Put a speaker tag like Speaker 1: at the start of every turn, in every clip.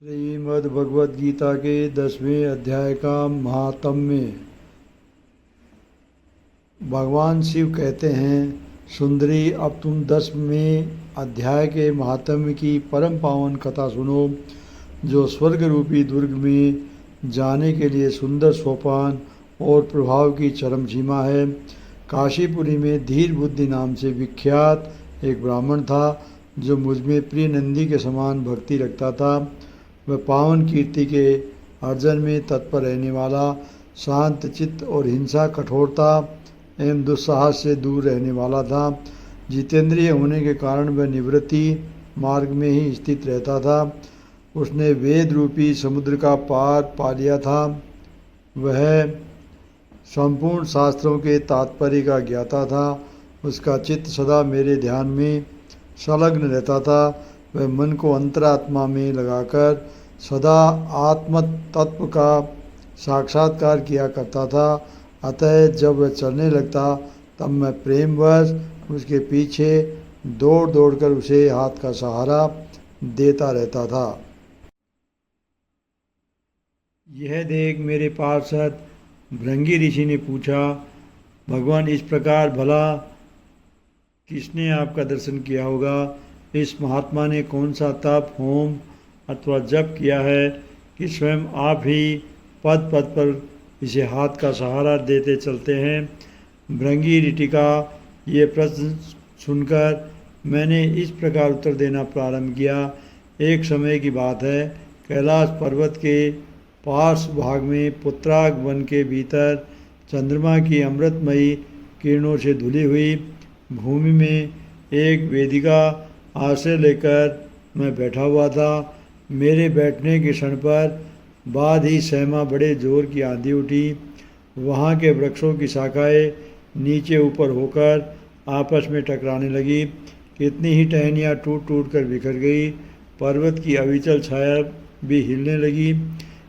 Speaker 1: श्रीमद् भगवद गीता के 10वें अध्याय का महात्म्य। भगवान शिव कहते हैं, सुंदरी, अब तुम 10वें अध्याय के महात्म्य की परम पावन कथा सुनो, जो स्वर्ग रूपी दुर्ग में जाने के लिए सुंदर सोपान और प्रभाव की चरम सीमा है। काशीपुरी में धीर बुद्धि नाम से विख्यात एक ब्राह्मण था, जो मुझमें प्रिय नंदी के समान भक्ति रखता था। वह पावन कीर्ति के अर्जन में तत्पर रहने वाला, शांत चित्त और हिंसा, कठोरता एवं दुस्साहस से दूर रहने वाला था। जितेंद्रिय होने के कारण वह निवृत्ति मार्ग में ही स्थित रहता था। उसने वेद रूपी समुद्र का पार पा लिया था। वह संपूर्ण शास्त्रों के तात्पर्य का ज्ञाता था। उसका चित्त सदा मेरे ध्यान में संलग्न रहता था। वह मन को अंतरात्मा में लगाकर सदा आत्म तत्व का साक्षात्कार किया करता था। अतः जब वह चलने लगता, तब मैं प्रेमवश उसके पीछे दौड़ दौड़कर उसे हाथ का सहारा देता रहता था। यह देख मेरे पार्षद भृंगी ऋषि ने पूछा, भगवान, इस प्रकार भला किसने आपका दर्शन किया होगा? इस महात्मा ने कौन सा तप, होम अथवा जप किया है कि स्वयं आप ही पद पद पर इसे हाथ का सहारा देते चलते हैं? भृंगी ऋषि का ये प्रश्न सुनकर मैंने इस प्रकार उत्तर देना प्रारंभ किया। एक समय की बात है, कैलाश पर्वत के पार्श्व भाग में पुत्राग वन के भीतर चंद्रमा की अमृतमयी किरणों से धुली हुई भूमि में एक वेदिका आश्रय लेकर मैं बैठा हुआ था। मेरे बैठने के क्षण पर बाद ही सहमा बड़े जोर की आंधी उठी। वहाँ के वृक्षों की शाखाएं नीचे ऊपर होकर आपस में टकराने लगी। कितनी ही टहनियाँ टूट टूट कर बिखर गई। पर्वत की अविचल छाया भी हिलने लगी।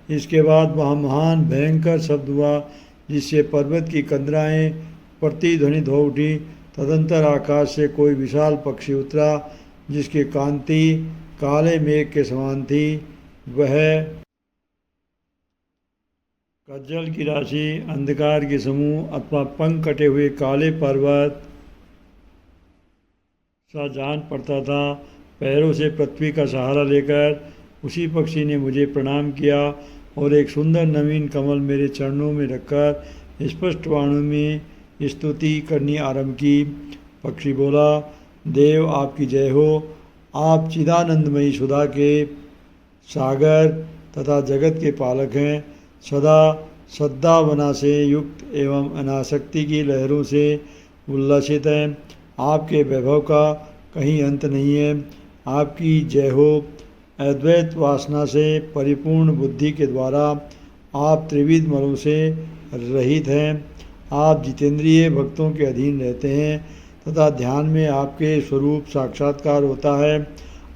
Speaker 1: इसके बाद वहाँ महान भयंकर शब्द हुआ, जिससे पर्वत की कंदराएँ प्रतिध्वनित हो उठी। तदंतर आकाश से कोई विशाल पक्षी उतरा, जिसकी कांति काले मेघ के समान थी। वह कज्जल की राशि, अंधकार के समूह अथवा पंख कटे हुए काले पर्वत सा जान पड़ता था। पैरों से पृथ्वी का सहारा लेकर उसी पक्षी ने मुझे प्रणाम किया और एक सुंदर नवीन कमल मेरे चरणों में रखकर स्पष्ट वाणी में स्तुति करनी आरंभ की। पक्षी बोला, देव आपकी जय हो। आप चिदानंदमयी सुधा के सागर तथा जगत के पालक हैं। सदा सद्भावना से युक्त एवं अनासक्ति की लहरों से उल्लसित हैं। आपके वैभव का कहीं अंत नहीं है। आपकी जय हो। अद्वैत वासना से परिपूर्ण बुद्धि के द्वारा आप त्रिविध मलों से रहित हैं। आप जितेंद्रिय भक्तों के अधीन रहते हैं तथा ध्यान में आपके स्वरूप साक्षात्कार होता है।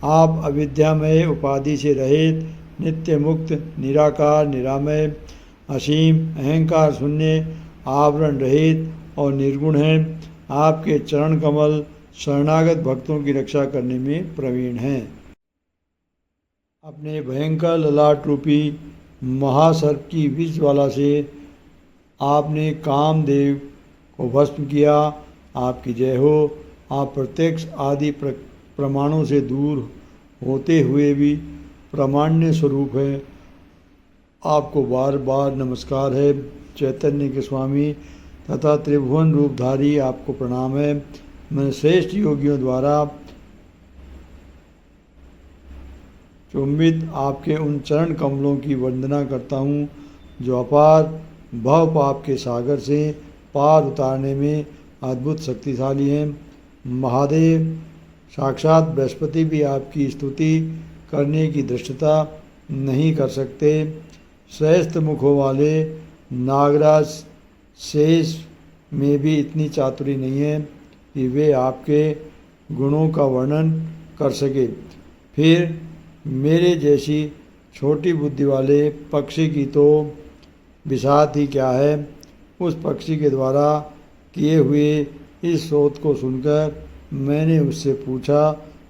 Speaker 1: आप अविद्यामय उपाधि से रहित, नित्य मुक्त, निराकार, निरामय, असीम, अहंकार शून्य, आवरण रहित और निर्गुण हैं। आपके चरण कमल शरणागत भक्तों की रक्षा करने में प्रवीण हैं। अपने भयंकर ललाट रूपी महासर्प की विष ज्वाला से आपने कामदेव को भस्म किया। आपकी जय हो। आप प्रत्यक्ष आदि प्रमाणों से दूर होते हुए भी प्रामाण्य स्वरूप है। आपको बार बार नमस्कार है। चैतन्य के स्वामी तथा त्रिभुवन रूपधारी, आपको प्रणाम है। मैं श्रेष्ठ योगियों द्वारा चुंबित आपके उन चरण कमलों की वंदना करता हूँ, जो अपार भव पाप के सागर से पार उतारने में अद्भुत शक्तिशाली हैं। महादेव साक्षात बृहस्पति भी आपकी स्तुति करने की धृष्टता नहीं कर सकते। श्रेष्ठ मुखों वाले नागराज शेष में भी इतनी चातुरी नहीं है कि वे आपके गुणों का वर्णन कर सके। फिर मेरे जैसी छोटी बुद्धि वाले पक्षी की तो विषाद ही क्या है। उस पक्षी के द्वारा किए हुए इस शोध को सुनकर मैंने उससे पूछा,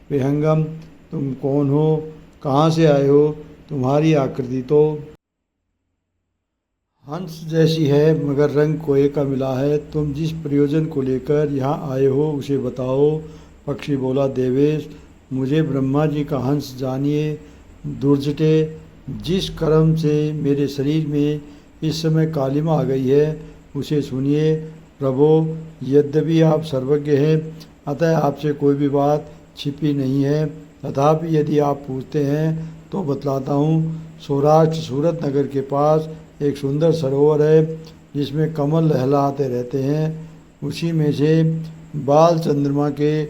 Speaker 1: विहंगम, तुम कौन हो? कहाँ से आए हो? तुम्हारी आकृति तो हंस जैसी है मगर रंग कोए का मिला है। तुम जिस प्रयोजन को लेकर यहाँ आए हो उसे बताओ। पक्षी बोला, देवेश, मुझे ब्रह्मा जी का हंस जानिए। दुर्जटे, जिस कर्म से मेरे शरीर में इस समय कालिमा आ गई है उसे सुनिए। प्रभो, यद्यपि आप सर्वज्ञ हैं, अतः आपसे कोई भी बात छिपी नहीं है, तथापि यदि आप पूछते हैं तो बतलाता हूँ। सौराष्ट्र सूरत नगर के पास एक सुंदर सरोवर है जिसमें कमल लहलाते रहते हैं। उसी में से बाल चंद्रमा के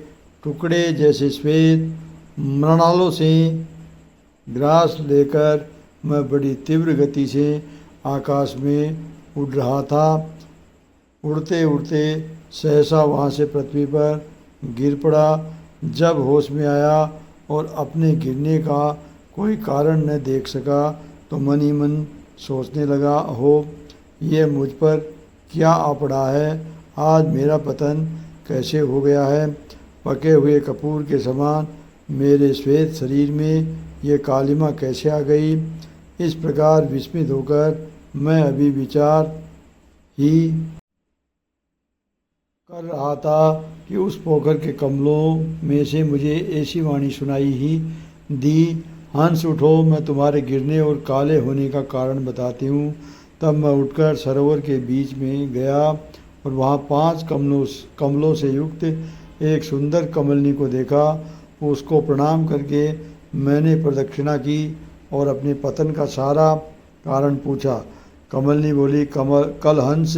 Speaker 1: टुकड़े जैसे श्वेत मृणालों से ग्रास लेकर मैं बड़ी तीव्र गति से आकाश में उड़ रहा था। उड़ते उड़ते सहसा वहाँ से पृथ्वी पर गिर पड़ा। जब होश में आया और अपने गिरने का कोई कारण न देख सका तो मन ही मन सोचने लगा, हो यह मुझ पर क्या आ पड़ा है। आज मेरा पतन कैसे हो गया है। पके हुए कपूर के समान मेरे श्वेत शरीर में ये कालिमा कैसे आ गई। इस प्रकार विस्मित होकर मैं अभी विचार ही कर रहा था कि उस पोखर के कमलों में से मुझे ऐसी वाणी सुनाई ही दी, हंस उठो, मैं तुम्हारे गिरने और काले होने का कारण बताती हूँ। तब मैं उठकर सरोवर के बीच में गया और वहाँ 5 कमलों से युक्त एक सुंदर कमलनी को देखा। उसको प्रणाम करके मैंने प्रदक्षिणा की और अपने पतन का सारा कारण पूछा। कमलनी बोली, कल हंस,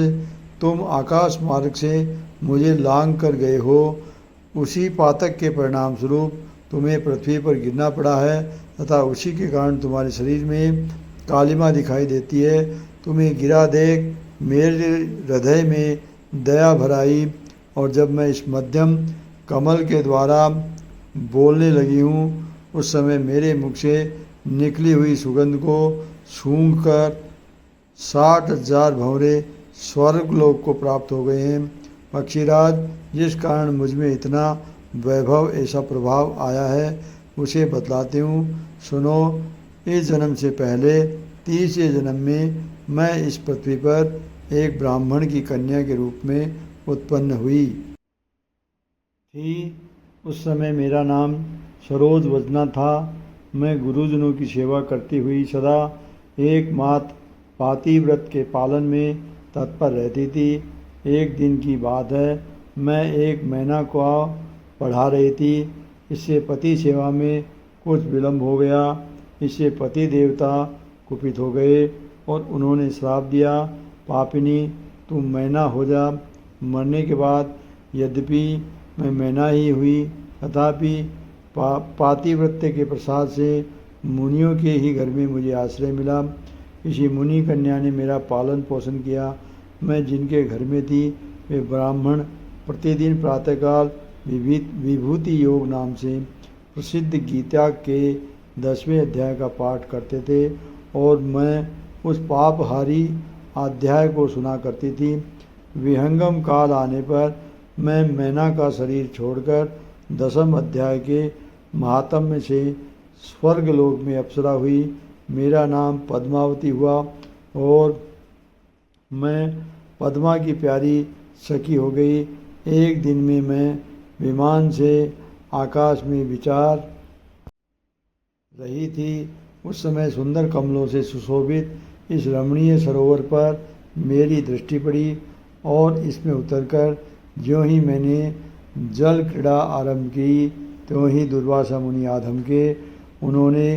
Speaker 1: तुम आकाश मार्ग से मुझे लांग कर गए हो। उसी पातक के परिणाम स्वरूप तुम्हें पृथ्वी पर गिरना पड़ा है तथा उसी के कारण तुम्हारे शरीर में कालिमा दिखाई देती है। तुम्हें गिरा देख मेरे हृदय में दया भराई और जब मैं इस मध्यम कमल के द्वारा बोलने लगी हूँ उस समय मेरे मुख से निकली हुई सुगंध को सूंघकर 60,000 भंवरे स्वर्गलोक को प्राप्त हो गए हैं। पक्षीराज, जिस कारण मुझ में इतना वैभव, ऐसा प्रभाव आया है उसे बतलाती हूँ, सुनो। इस जन्म से पहले 30वें जन्म में मैं इस पृथ्वी पर एक ब्राह्मण की कन्या के रूप में उत्पन्न हुई थी। उस समय मेरा नाम सरोज वजना था। मैं गुरुजनों की सेवा करती हुई सदा एकमात्र पातिव्रत के पालन में तत्पर रहती थी। एक दिन की बात है, मैं एक मैना को पढ़ा रही थी। इससे पति सेवा में कुछ विलम्ब हो गया। इससे पति देवता कुपित हो गए और उन्होंने श्राप दिया, पापिनी, तुम मैना हो जा। मरने के बाद यद्यपि मैं मैना ही हुई तथापि पातिव्रत्य के प्रसाद से मुनियों के ही घर में मुझे आश्रय मिला। किसी मुनि कन्या ने मेरा पालन पोषण किया। मैं जिनके घर में थी वे ब्राह्मण प्रतिदिन प्रातःकाल विभूति योग नाम से प्रसिद्ध गीता के 10वें अध्याय का पाठ करते थे और मैं उस पापहारी अध्याय को सुना करती थी। विहंगम काल आने पर मैं मैना का शरीर छोड़कर 10वें अध्याय के महात्म्य से स्वर्गलोक में अप्सरा हुई। मेरा नाम पद्मावती हुआ और मैं पद्मा की प्यारी सखी हो गई। एक दिन में मैं विमान से आकाश में विचार रही थी। उस समय सुंदर कमलों से सुशोभित इस रमणीय सरोवर पर मेरी दृष्टि पड़ी और इसमें उतरकर ज्यों ही मैंने जल क्रीड़ा आरंभ की त्यों ही दुर्वासा मुनि आधम के उन्होंने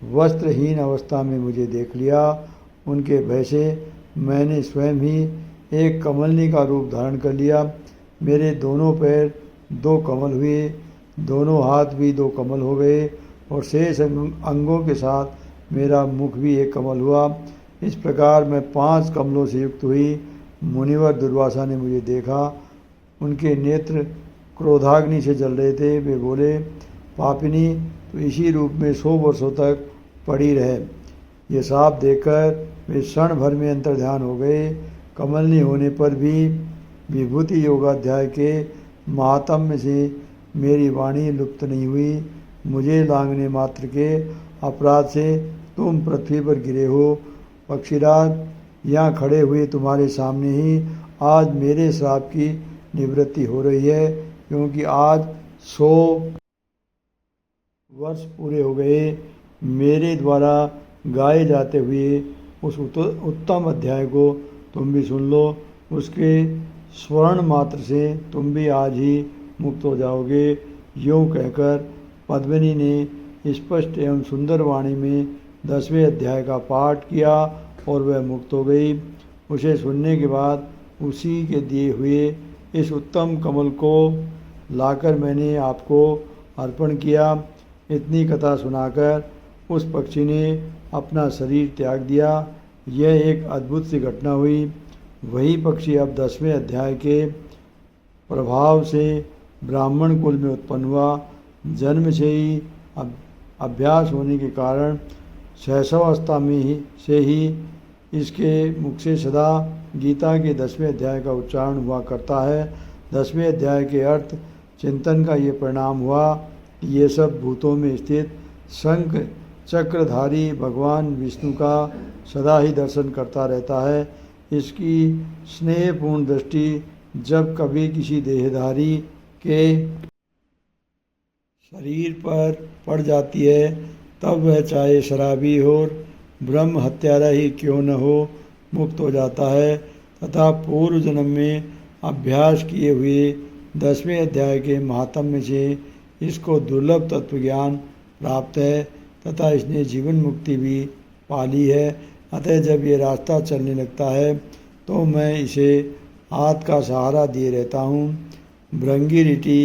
Speaker 1: वस्त्रहीन अवस्था में मुझे देख लिया। उनके भय से मैंने स्वयं ही एक कमलनी का रूप धारण कर लिया। मेरे दोनों पैर 2 कमल हुए, दोनों हाथ भी 2 कमल हो गए और शेष अंगों के साथ मेरा मुख भी एक कमल हुआ। इस प्रकार मैं 5 कमलों से युक्त हुई। मुनिवर दुर्वासा ने मुझे देखा। उनके नेत्र क्रोधाग्नि से जल रहे थे। वे बोले, पापिनी, तो इसी रूप में 100 वर्षों तक पड़ी रहे। ये साप देखकर वे क्षण भर में अंतर्ध्यान हो गए। कमलनी होने पर भी विभूति योगाध्याय के महात्म्य से मेरी वाणी लुप्त नहीं हुई। मुझे लांघने मात्र के अपराध से तुम पृथ्वी पर गिरे हो। पक्षीराज, यहाँ खड़े हुए तुम्हारे सामने ही आज मेरे श्राप की निवृत्ति हो रही है, क्योंकि आज 100 वर्ष पूरे हो गए। मेरे द्वारा गाए जाते हुए उस उत्तम अध्याय को तुम भी सुन लो। उसके स्वर्ण मात्र से तुम भी आज ही मुक्त हो जाओगे। यूँ कहकर पद्मिनी ने स्पष्ट एवं सुंदर वाणी में 10वें अध्याय का पाठ किया और वह मुक्त हो गई। उसे सुनने के बाद उसी के दिए हुए इस उत्तम कमल को लाकर मैंने आपको अर्पण किया। इतनी कथा सुनाकर उस पक्षी ने अपना शरीर त्याग दिया। यह एक अद्भुत सी घटना हुई। वही पक्षी अब 10वें अध्याय के प्रभाव से ब्राह्मण कुल में उत्पन्न हुआ। जन्म से ही अभ्यास होने के कारण शैशवावस्था में से ही इसके मुख से सदा गीता के 10वें अध्याय का उच्चारण हुआ करता है। 10वें अध्याय के अर्थ चिंतन का ये परिणाम हुआ कि ये सब भूतों में स्थित शंख चक्रधारी भगवान विष्णु का सदा ही दर्शन करता रहता है। इसकी स्नेहपूर्ण दृष्टि जब कभी किसी देहधारी के शरीर पर पड़ जाती है, तब वह चाहे शराबी हो, ब्रह्म हत्यारा ही क्यों न हो, मुक्त हो जाता है तथा पूर्व जन्म में अभ्यास किए हुए 10वें अध्याय के महात्म्य से इसको दुर्लभ तत्वज्ञान प्राप्त है तथा इसने जीवन मुक्ति भी पाली है। अतः जब ये रास्ता चलने लगता है तो मैं इसे हाथ का सहारा दिए रहता हूँ। भृंगी रीति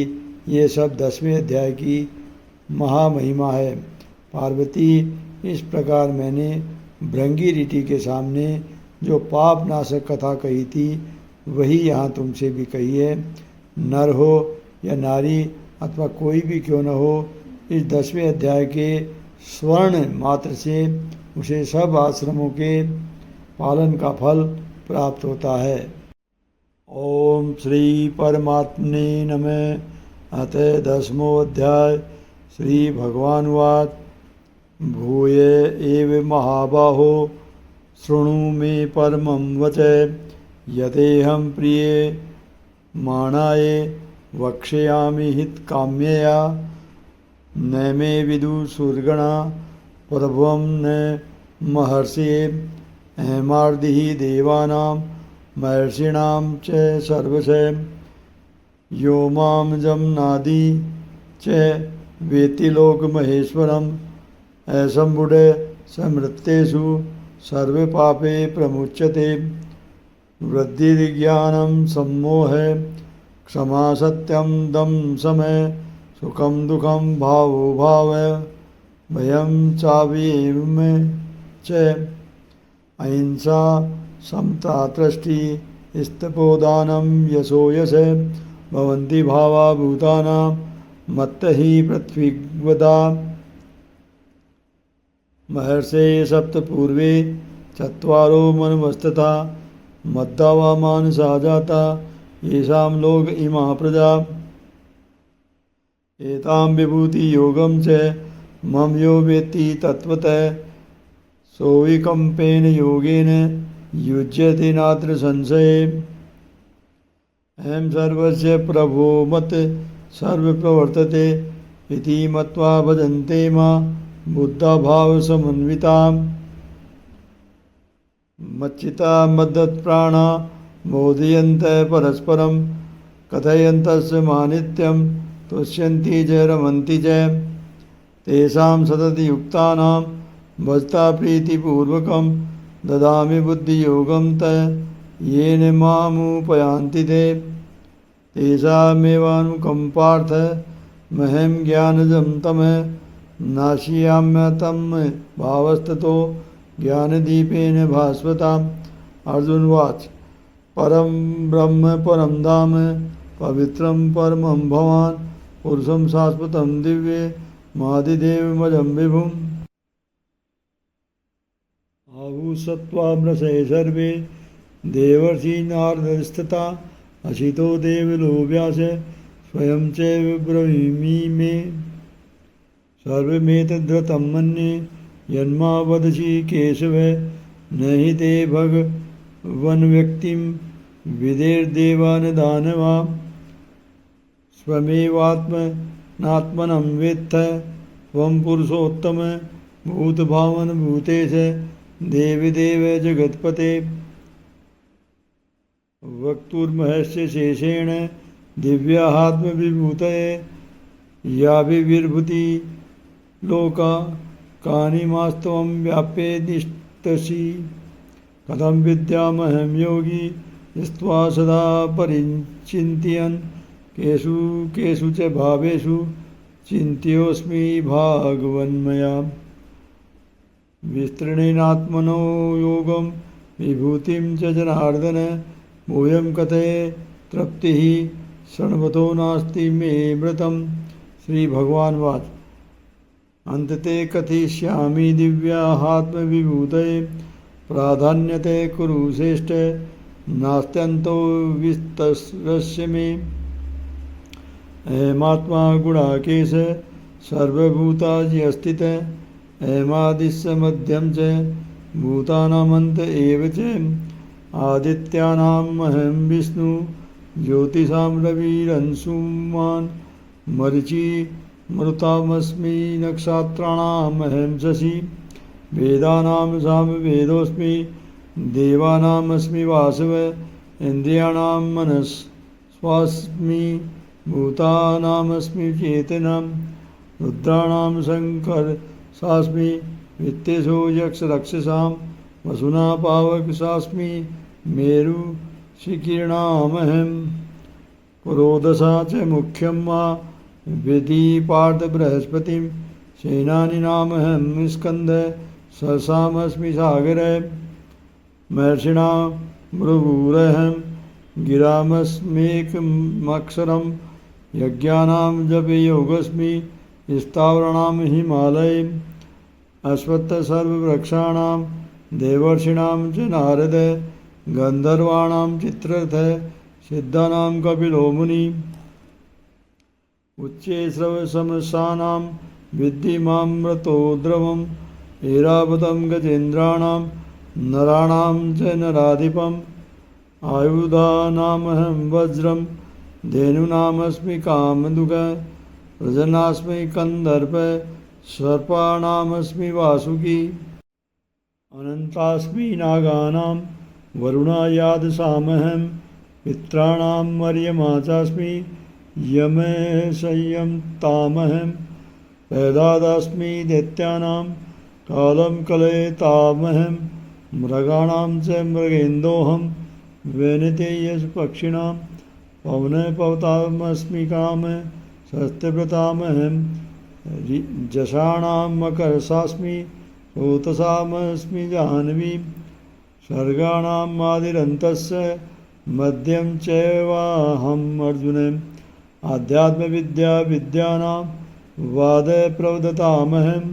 Speaker 1: ये सब 10वें अध्याय की महामहिमा है। पार्वती, इस प्रकार मैंने भृंगी रीति के सामने जो पाप नाशक कथा कही थी वही यहाँ तुमसे भी कही है। नर हो या नारी अथवा कोई भी क्यों न हो, इस 10वें अध्याय के स्वर्ण मात्र से उसे सब आश्रमों के पालन का फल प्राप्त होता है। ओम श्री परमात्मने नमः। अथ 10वां अध्याय। श्री भगवानुवाच भूय एव महाबाहो शृणु मे परमं वच यदेहं प्रिय माणाय वक्ष्यामि हितकाम्यया न मे विदुषुर्गणा प्रभवं न महर्षिः अहमार्दिः देवानां महर्षिणां च सर्वशः यो मां जमनादि च वेत्ति लोकमहेश्वरम् असम्बुढ समृत्तेषु सर्वपापे प्रमुच्यते। वृद्धिर्ज्ञानं सम्मोह क्षमा सत्यं दम समय सुखं दुःखं भावो भाव भयं चावीर्म च अहिंसा समता तृष्टि स्तपोदानं यशो यश भवन्ति भावा भूतानां मत्त ही पृथ्वीवदा। महर्षे सप्त पूर्वे चत्वारो मनमस्तथा मद्दावा मानसा जाता येषां लोक इमा प्रजा एतां विभूति योगं च मम यो वेत्ति तत्त्वतः सोऽविकम्पेन योगेन युज्यते नात्र संशये। अहं सर्वस्य प्रभो मत् सर्वप्रवर्तते इति मत्वा भजन्ते मां बुद्धा भावसमन्विताम्। मच्चिता मद्दत्प्राणा मोदयन्तः परस्परं कथयन्तस्य मानित्यं तुष्यन्ति च रमन्ति च तेषां सतति युक्तानां भजता प्रीतिपूर्वकं ददामि बुद्धियोगं तं येन मामुपयान्ति ते तेषामेवानुकम्पार्थ मह्यं ज्ञानजं तमः नाशयाम्यतं भावस्ततो ज्ञानदीपेन भास्वताम्। अर्जुनवाच परं ब्रह्म परं धाम पवित्रं परमं भवान् पुरुषं शाश्वतं दिव्ये मादिदेवमजं विभुम्। आहुसत्त्वामृषे सर्वे देवर्षि नारदस्तथा असितो देवलो व्यास स्वयं चैव ब्रवीमि मे सर्वमेतद्धृतं मन्ये यन्मा वदसि केशव न हि ते भगवन् व्यक्तिं विदेर्देवान् दानवा स्वमेवात्मनात्मनं वेत्थ त्वं पुरुषोत्तम भूतभावन भूतेश देवदेव जगत्पते वक्तुर्महस्य शेषेण दिव्यात्मविभूतये याभिर्भूति लोका कानिमास्त्वं व्याप्येदिष्टसि कथं विद्यामहं योगी स्त्वा सदा परिचिन्तयन् केषु केषु च भावेषु चिन्त्योऽस्मि भागवन्मया विस्तृणेनात्मनो योगं विभूतिं च जनार्दन मोयं कथये तृप्तिः शृण्वतो नास्ति मे मृतं। श्री भगवान वाच अंतते कथयिष्यामि दिव्यात्मविभूतये प्राधान्यते कुरु श्रेष्ठ नास्त्यन्तो विस्तरस्य मे अहमात्मा गुणाकेश सर्वभूतानि अस्तित अहमादिस्य मध्यं च भूतानामन्त एव च आदित्यानाम् अहं विष्णु ज्योतिषां रविरंशुमान् मरीचि मरुतामस्मि नक्षत्राणाम् अहं शशि वेदानां सामवेदोऽस्मि देवानामस्मि वासव इन्द्रियाणां मनस्वास्मि भूतानामस्मि चेतना रुद्राणां शङ्करसास्मि वित्तेषु यक्षरक्षसां वसुना पावकसास्मि मेरु शिखिर्णामहं पुरोदशा च मुख्यं मा विधि पार्थ बृहस्पतिं सेनानीनामहं स्कन्द सरसामस्मि सागरे महर्षिणा मृगूरहं गिरामस्मेकमक्षरं यज्ञानां जपयोगस्मि स्थावराणां हिमालये अश्वत्थसर्ववृक्षाणां देवर्षीणां च नारद गन्धर्वाणां चित्ररथ सिद्धानां कपिलो मुनि उच्चे श्रवसमसानां विद्धि मां मृतो द्रवम् ऐरावतं गजेन्द्राणां नराणां च नराधिपम् आयुधानामहं वज्रं धेनूनामस्मि कामदुग प्रजनास्मि कन्दर्प सर्पाणामस्मि वासुकी अनन्तास्मि नागानां वरुणायादसामहं पित्राणां मर्यमा चास्मि यमसंयमतामहं पैदादास्मि दैत्यानां कालं कलयतामहं मृगाणां च मृगेन्दोऽहं वैनतेयपक्षिणां पवनपवतामस्मि काम शस्त्रव्रतामहं जषाणां मकरसास्मि स्रोतसामस्मि जाह्नवी सर्गाणाम् आदिरन्तस्य मध्यं चैवाहम् अर्जुन आध्यात्मविद्या विद्यानां वादप्रवदतामहम्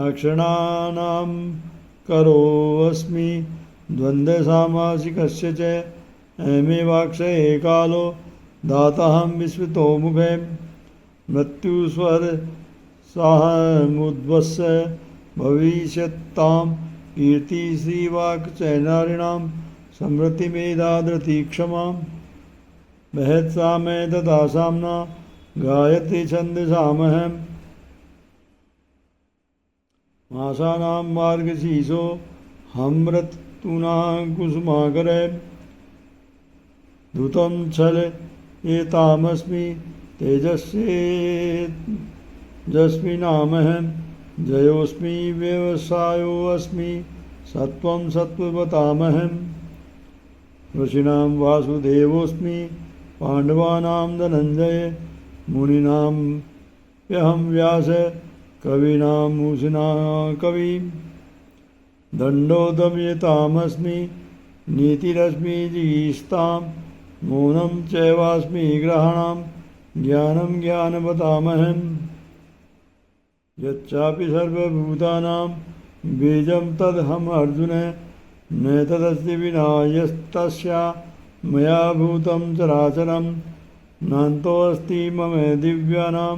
Speaker 1: अक्षराणां करोऽस्मि द्वन्द्वसामासिकस्य च अहमेवाक्षये कालो दाताहं विश्वतो मुखे मृत्युस्वरसाहमुद्वस्य भविष्यतां कीर्ति श्रीवाक् च नारिणां समृद्धिमेधादृति क्षमां महत्सामय तथा साम्ना गायत्री छन्दसामहं मासानां मार्गशीर्षो हमृतूनां कुसुमाकरे धृतं छल एतामस्मि तेजस्विनामहं जयोऽस्मि व्यवसायोऽस्मि सत्त्वं सत्त्ववतामहं ऋषीणां वासुदेवोऽस्मि पाण्डवानां धनञ्जय मुनीनां ह्यहं व्यास कवीनां मूषिणा कवि दण्डो दमयतामस्मि नीतिरस्मि जिगीषतां मौनं चैवास्मि ग्रहाणां ज्ञानं ज्ञानवतामहं यच्चापि सर्वभूतानां बीजं तदहम् अर्जुन न तदस्ति विना यस्तस्या मया भूतं चराचरं नान्तोऽस्ति मम दिव्यानां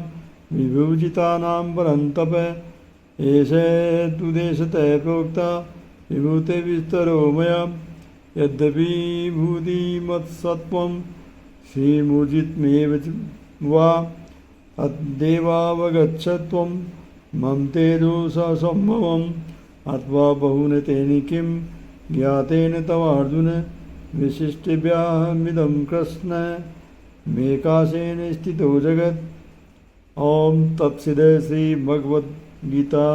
Speaker 1: विभूषितानां परन्तप एषे तु देशतः प्रोक्ता विभूते विस्तरो मया यद्यपि भूतिमत्सत्त्वं श्रीमूर्जितमेव वा अद्देवावगच्छत्वं मम तेजोसम्भवम् अथवा बहुन तेन किं ज्ञातेन तवार्जुन विशिष्टिभ्यामिदं कृष्ण मेकाशेन स्थितो जगत्। ओम तत्सद श्रीभगवद्गीता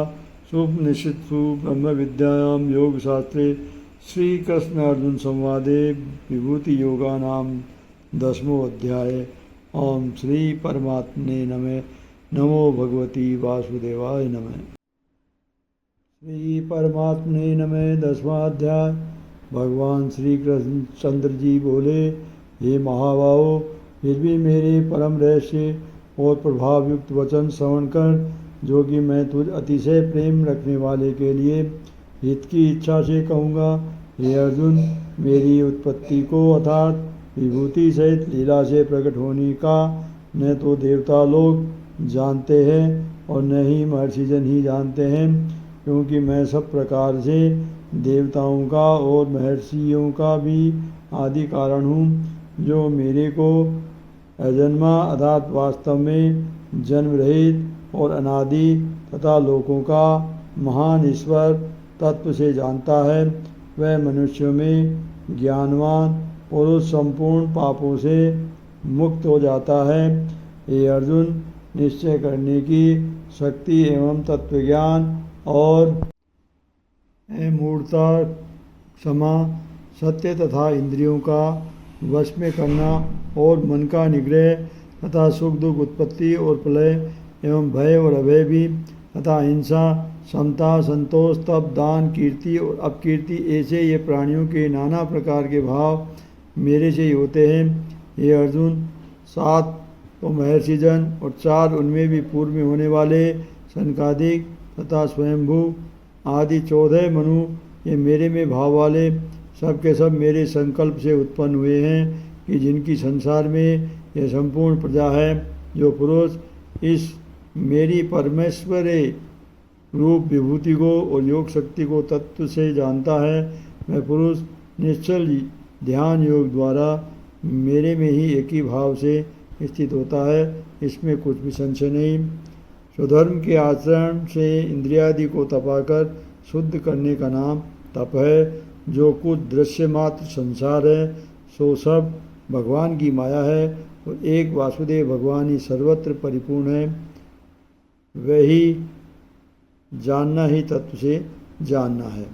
Speaker 1: सुपनिषत्सु ब्रह्म विद्यायां योगशास्त्रे श्री कृष्ण अर्जुन संवादे विभूति योगा नाम 10वां अध्याय। ओम श्री परमात्मने नमः। नमो भगवती वासुदेवाय नमः। श्री परमात्मने नमः। 10वां अध्याय। भगवान श्री कृष्ण चंद्र जी बोले, हे महाबाहो, फिर भी मेरे परम रहस्य और प्रभावयुक्त वचन श्रवण कर, जो कि मैं तुझ अतिशय प्रेम रखने वाले के लिए हित की इच्छा से कहूँगा। हे अर्जुन, मेरी उत्पत्ति को अर्थात विभूति सहित लीला से प्रकट होने का न तो देवता लोग जानते हैं और न ही महर्षिजन ही जानते हैं, क्योंकि मैं सब प्रकार से देवताओं का और महर्षियों का भी आदि कारण हूँ, जो मेरे को अजन्मा अर्थात वास्तव में जन्म रहित और अनादि तथा लोकों का महान ईश्वर तत्व से जानता है। वह मनुष्यों में ज्ञानवान पुरुष संपूर्ण पापों से मुक्त हो जाता है। हे अर्जुन, निश्चय करने की शक्ति एवं तत्वज्ञान और मूर्ता क्षमा सत्य तथा इंद्रियों का वश में करना और मन का निग्रह तथा सुख दुख उत्पत्ति और प्रलय एवं भय और अभय भी तथा हिंसा समता संतोष तप दान कीर्ति और अपकीर्ति, ऐसे ये प्राणियों के नाना प्रकार के भाव मेरे से ही होते हैं। हे अर्जुन, 7 तो महर्षिजन और 4 उनमें भी पूर्व में होने वाले सनकादिक तथा स्वयंभू आदि 14 मनु, ये मेरे में भाव वाले सब के सब मेरे संकल्प से उत्पन्न हुए हैं, कि जिनकी संसार में यह संपूर्ण प्रजा है। जो पुरुष इस मेरी परमेश्वरी रूप विभूति को और योग शक्ति को तत्व से जानता है, वह पुरुष निश्चल ध्यान योग द्वारा मेरे में ही एक ही भाव से स्थित होता है। इसमें कुछ भी संशय नहीं। स्वधर्म के आचरण से इंद्रियादि को तपाकर शुद्ध करने का नाम तप है। जो कुछ दृश्य मात्र संसार है, सो सब भगवान की माया है, और एक वासुदेव भगवान ही सर्वत्र परिपूर्ण है। वही जानना ही तत्व से जानना है।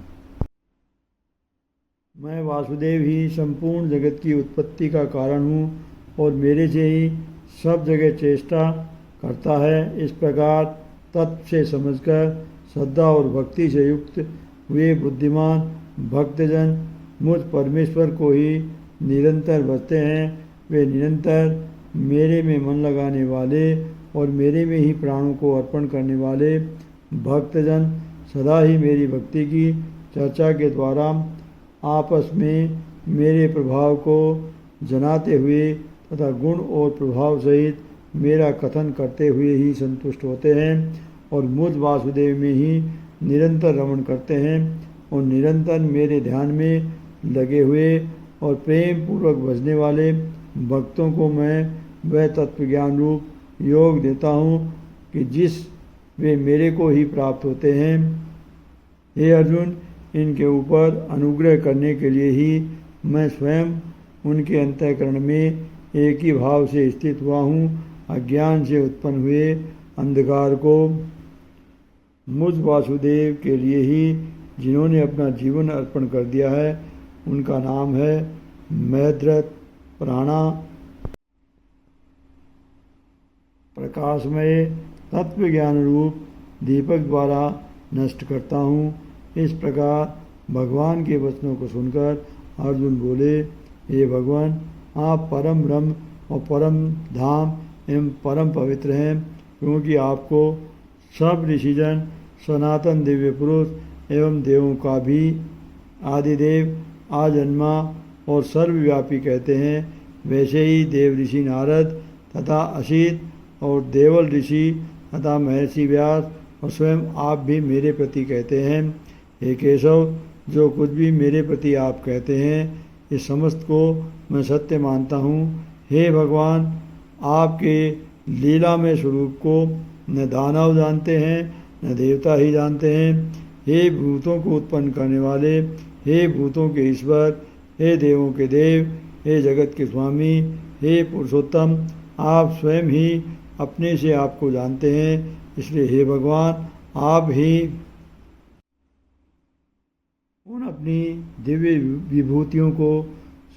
Speaker 1: मैं वासुदेव ही संपूर्ण जगत की उत्पत्ति का कारण हूँ, और मेरे से ही सब जगह चेष्टा करता है। इस प्रकार तत्व से समझकर श्रद्धा और भक्ति से युक्त हुए बुद्धिमान भक्तजन मुझ परमेश्वर को ही निरंतर भजते हैं। वे निरंतर मेरे में मन लगाने वाले और मेरे में ही प्राणों को अर्पण करने वाले भक्तजन सदा ही मेरी भक्ति की चर्चा के द्वारा आपस में मेरे प्रभाव को जनाते हुए तथा गुण और प्रभाव सहित मेरा कथन करते हुए ही संतुष्ट होते हैं, और मुझ वासुदेव में ही निरंतर रमण करते हैं, और निरंतर मेरे ध्यान में लगे हुए और प्रेम पूर्वक भजने वाले भक्तों को मैं वह तत्वज्ञान रूप योग देता हूँ, कि जिस वे मेरे को ही प्राप्त होते हैं। हे अर्जुन, इनके ऊपर अनुग्रह करने के लिए ही मैं स्वयं उनके अंतःकरण में एक ही भाव से स्थित हुआ हूँ। अज्ञान से उत्पन्न हुए अंधकार को मुझ वासुदेव के लिए ही जिन्होंने अपना जीवन अर्पण कर दिया है, उनका नाम है मैत्रत प्राणा प्रकाशमय तत्व ज्ञान रूप दीपक द्वारा नष्ट करता हूँ। इस प्रकार भगवान के वचनों को सुनकर अर्जुन बोले, हे भगवान, आप परम ब्रह्म और परम धाम एवं परम पवित्र हैं, क्योंकि आपको सब ऋषिजन सनातन दिव्य पुरुष एवं देवों का भी आदिदेव आजन्मा और सर्वव्यापी कहते हैं। वैसे ही देव ऋषि नारद तथा असित और देवल ऋषि तथा महर्षि व्यास और स्वयं आप भी मेरे प्रति कहते हैं। हे केशव, जो कुछ भी मेरे प्रति आप कहते हैं, इस समस्त को मैं सत्य मानता हूँ। हे भगवान, आपके लीलामय स्वरूप को न दानव जानते हैं न देवता ही जानते हैं। हे भूतों को उत्पन्न करने वाले, हे भूतों के ईश्वर, हे देवों के देव, हे जगत के स्वामी, हे पुरुषोत्तम, आप स्वयं ही अपने से आपको जानते हैं। इसलिए हे भगवान, आप ही उन अपनी दिव्य विभूतियों को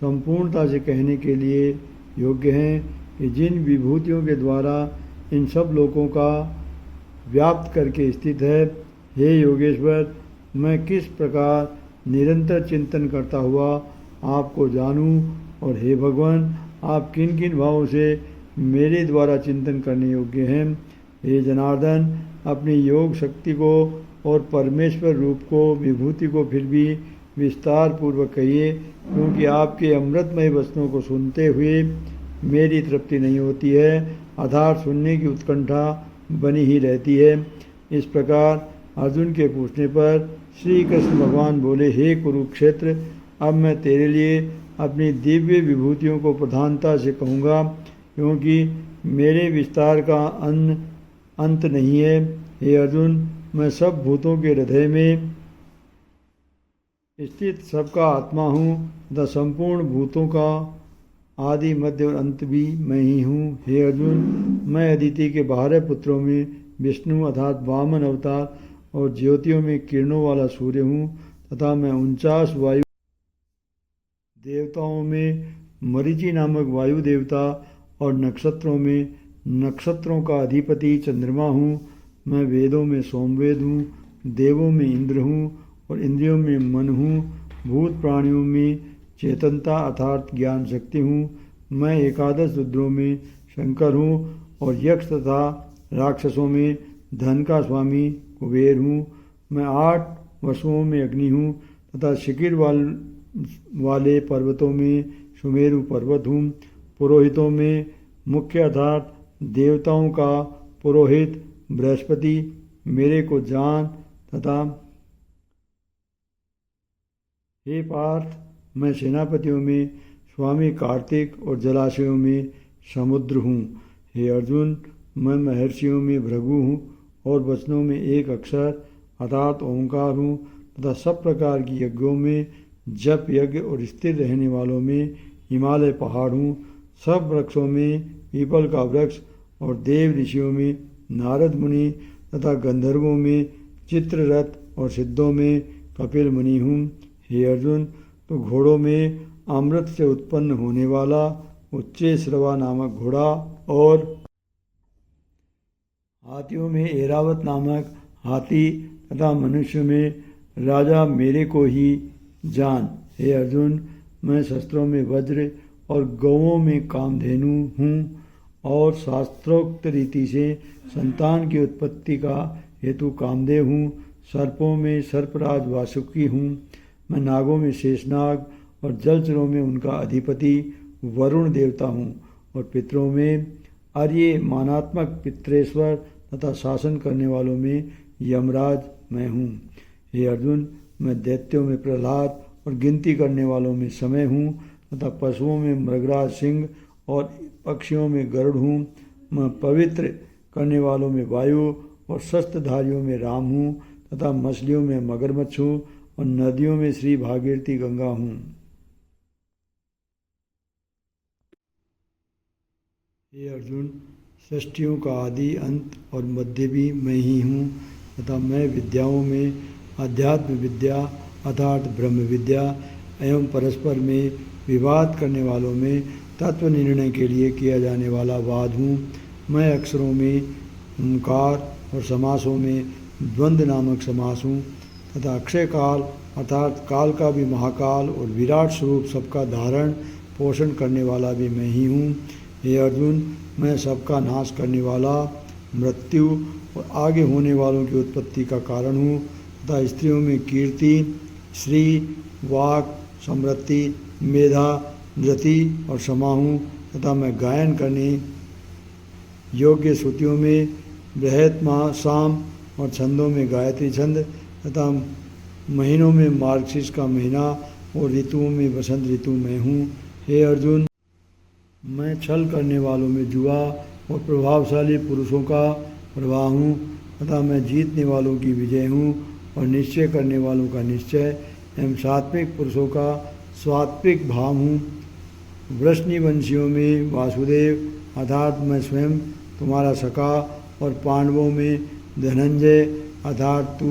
Speaker 1: संपूर्णता से कहने के लिए योग्य हैं कि जिन विभूतियों के द्वारा इन सब लोगों का व्याप्त करके स्थित है। हे योगेश्वर, मैं किस प्रकार निरंतर चिंतन करता हुआ आपको जानूं, और हे भगवान, आप किन किन भावों से मेरे द्वारा चिंतन करने योग्य हैं। हे जनार्दन, अपनी योग शक्ति को और परमेश्वर रूप को, विभूति को फिर भी विस्तार पूर्वक कहिए, क्योंकि आपके अमृतमय वचनों को सुनते हुए मेरी तृप्ति नहीं होती है, अर्थात सुनने की उत्कंठा बनी ही रहती है। इस प्रकार अर्जुन के पूछने पर श्री कृष्ण भगवान बोले, हे कुरुक्षेत्र, अब मैं तेरे लिए अपनी दिव्य विभूतियों को प्रधानता से कहूँगा, क्योंकि मेरे विस्तार का अंत नहीं है। हे अर्जुन, मैं सब भूतों के हृदय में स्थित सबका आत्मा हूँ तथा संपूर्ण भूतों का आदि मध्य और अंत भी मैं ही हूँ। हे अर्जुन, मैं अदिति के 12 पुत्रों में विष्णु अर्थात वामन अवतार और ज्योतियों में किरणों वाला सूर्य हूँ, तथा मैं 49 वायु देवताओं में मरीचि नामक वायु देवता और नक्षत्रों में नक्षत्रों का अधिपति चंद्रमा हूँ। मैं वेदों में सोमवेद हूँ, देवों में इंद्र हूँ और इंद्रियों में मन हूँ, भूत प्राणियों में चेतनता अर्थात ज्ञान शक्ति हूँ। मैं 11 रुद्रों में शंकर हूँ और यक्ष तथा राक्षसों में धन का स्वामी कुबेर हूँ। मैं 8 वसुओं में अग्नि हूँ तथा शिखिर वाले पर्वतों में सुमेरु पर्वत हूँ। पुरोहितों में मुख्य अर्थात देवताओं का पुरोहित बृहस्पति मेरे को जान तथा हे पार्थ, मैं सेनापतियों में स्वामी कार्तिक और जलाशयों में समुद्र हूँ। हे अर्जुन, मैं महर्षियों में भृगु हूँ और वचनों में एक अक्षर अर्थात ओंकार हूँ तथा सब प्रकार की यज्ञों में जप यज्ञ और स्थिर रहने वालों में हिमालय पहाड़ हूँ। सब वृक्षों में पीपल का वृक्ष और देव ऋषियों में नारद मुनि तथा गंधर्वों में चित्ररथ और सिद्धों में कपिल मुनि हूँ। हे अर्जुन, तो घोड़ों में अमृत से उत्पन्न होने वाला उच्चैश्रवा नामक घोड़ा और हाथियों में ऐरावत नामक हाथी तथा मनुष्य में राजा मेरे को ही जान। हे अर्जुन, मैं शस्त्रों में वज्र और गौओं में कामधेनु हूँ और शास्त्रोक्त रीति से संतान की उत्पत्ति का हेतु कामदेव हूँ। सर्पों में सर्पराज वासुकी हूँ। मैं नागों में शेषनाग और जलचरों में उनका अधिपति वरुण देवता हूँ और पितरों में आर्य मानात्मक पितरेश्वर तथा शासन करने वालों में यमराज मैं हूँ। हे अर्जुन, मैं दैत्यों में प्रहलाद और गिनती करने वालों में समय हूँ तथा पशुओं में मृगराज सिंह और पक्षियों में गरुड़ हूँ। मैं पवित्र करने वालों में वायु और शस्त्रधारियों में राम हूँ तथा मछलियों में मगरमच्छ हूँ और नदियों में श्री भागीरथी गंगा हूँ। हे अर्जुन, सृष्टियों का आदि अंत और मध्य भी मैं ही हूँ तथा मैं विद्याओं में अध्यात्म विद्या अर्थात ब्रह्म विद्या एवं परस्पर में विवाद करने वालों में तत्व निर्णय के लिए किया जाने वाला वाद हूँ। मैं अक्षरों में ओंकार और समासों में द्वंद्व नामक समास हूँ तथा अक्षय काल अर्थात काल का भी महाकाल और विराट स्वरूप सबका धारण पोषण करने वाला भी मैं ही हूँ। हे अर्जुन, मैं सबका नाश करने वाला मृत्यु और आगे होने वालों की उत्पत्ति का कारण हूँ तथा स्त्रियों में कीर्ति, श्री, वाक, समृद्धि, मेधा, नृति और क्षमा हूँ तथा मैं गायन करने योग्य श्रुतियों में बृहत शाम और छंदों में गायत्री छंद तथा महीनों में मार्गशीर्ष का महीना और ऋतुओं में बसंत ऋतु में हूँ। हे अर्जुन, मैं छल करने वालों में जुआ और प्रभावशाली पुरुषों का प्रवाह हूँ तथा मैं जीतने वालों की विजय हूँ और निश्चय करने वालों का निश्चय एवं सात्विक पुरुषों का सात्विक भाव हूँ। वृष्णिवंशियों में वासुदेव अर्थात मैं स्वयं तुम्हारा सखा और पांडवों में धनंजय अर्थात तू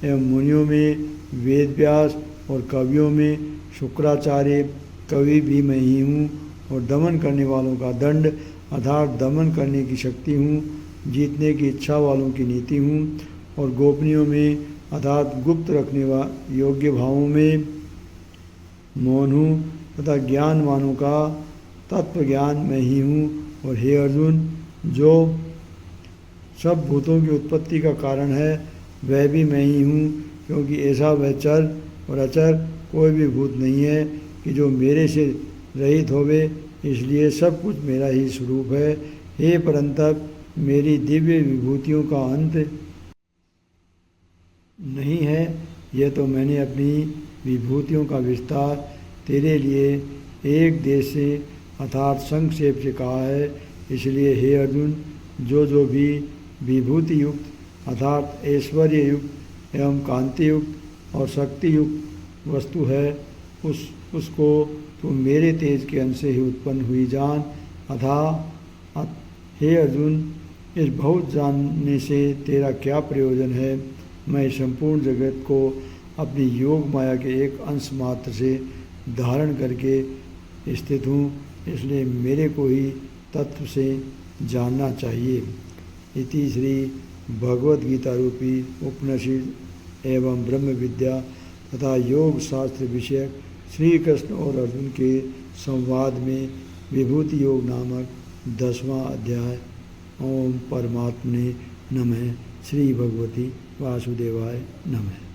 Speaker 1: एवं मुनियों में वेदव्यास और कवियों में शुक्राचार्य कवि भी मैं ही हूँ और दमन करने वालों का दंड अर्थात दमन करने की शक्ति हूँ, जीतने की इच्छा वालों की नीति हूँ और गोपनीयों में अर्थात गुप्त रखने योग्य भावों में मौन हूँ तथा ज्ञानवानों का तत्व ज्ञान मैं ही हूँ। और हे अर्जुन, जो सब भूतों की उत्पत्ति का कारण है वह भी मैं ही हूँ, क्योंकि ऐसा वह चर और अचर कोई भी भूत नहीं है कि जो मेरे से रहित होवे, इसलिए सब कुछ मेरा ही स्वरूप है। हे परंतप, मेरी दिव्य विभूतियों का अंत नहीं है, यह तो मैंने अपनी विभूतियों का विस्तार तेरे लिए एक देश से अर्थात संक्षेप से कहा है। इसलिए हे अर्जुन, जो भी विभूति युक्त अर्थात ऐश्वर्य युक्त एवं कांति युक्त और शक्ति युक्त वस्तु है, उसको तू मेरे तेज के अंश से ही उत्पन्न हुई जान। हे अर्जुन, इस बहुत जानने से तेरा क्या प्रयोजन है? मैं संपूर्ण जगत को अपनी योग माया के एक अंश मात्र से धारण करके स्थित हूँ, इसलिए मेरे को ही तत्व से जानना चाहिए। इति श्री भगवद गीता रूपी उपनिषद एवं ब्रह्म विद्या तथा योग शास्त्र विषयक श्री कृष्ण और अर्जुन के संवाद में विभूति योग नामक 10वां अध्याय। ओम परमात्मने नमः। श्री भगवती वासुदेवाय नमः।